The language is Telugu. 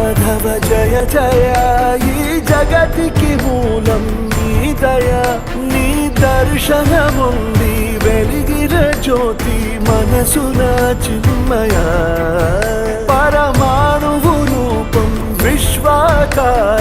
మాధవ జయ జయ ఈ జగతికి మూలం నీ దయ నీ దర్శనముంది వెలిగిన జ్యోతి మనసున చిన్మయ పరమాణువు రూపం విశ్వాకార